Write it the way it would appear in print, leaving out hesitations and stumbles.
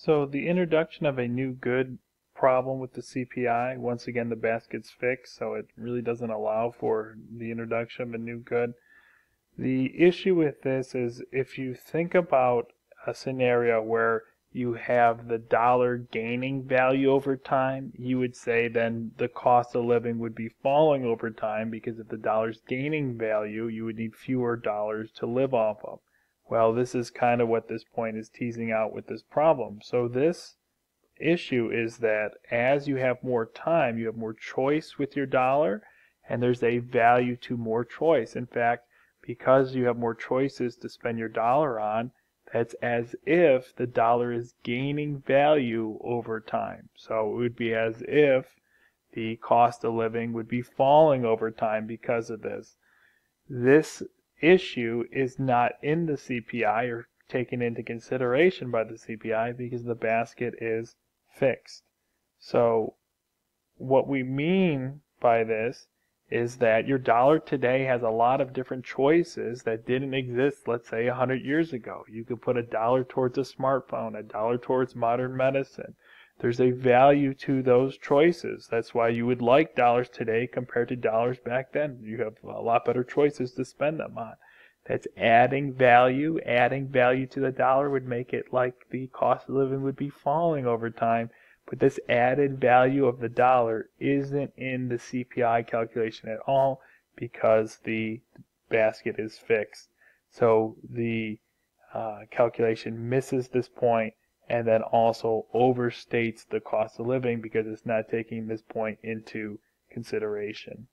So the introduction of a new good problem with the CPI, once again the basket's fixed, so it really doesn't allow for the introduction of a new good. The issue with this is if you think about a scenario where you have the dollar gaining value over time, you would say then the cost of living would be falling over time, because if the dollar's gaining value, you would need fewer dollars to live off of. Well, this is kind of what this point is teasing out with this problem. So this issue is that as you have more time, you have more choice with your dollar, and there's a value to more choice. In fact, because you have more choices to spend your dollar on, that's as if the dollar is gaining value over time. So it would be as if the cost of living would be falling over time because of this. This issue is not in the CPI or taken into consideration by the CPI because the basket is fixed. So what we mean by this is that your dollar today has a lot of different choices that didn't exist, let's say, 100 years ago. You could put $1 towards a smartphone, $1 towards modern medicine. There's a value to those choices. That's why you would like dollars today compared to dollars back then. You have a lot better choices to spend them on. That's adding value. Adding value to the dollar would make it like the cost of living would be falling over time. But this added value of the dollar isn't in the CPI calculation at all because the basket is fixed. So the calculation misses this point and then also overstates the cost of living because it's not taking this point into consideration.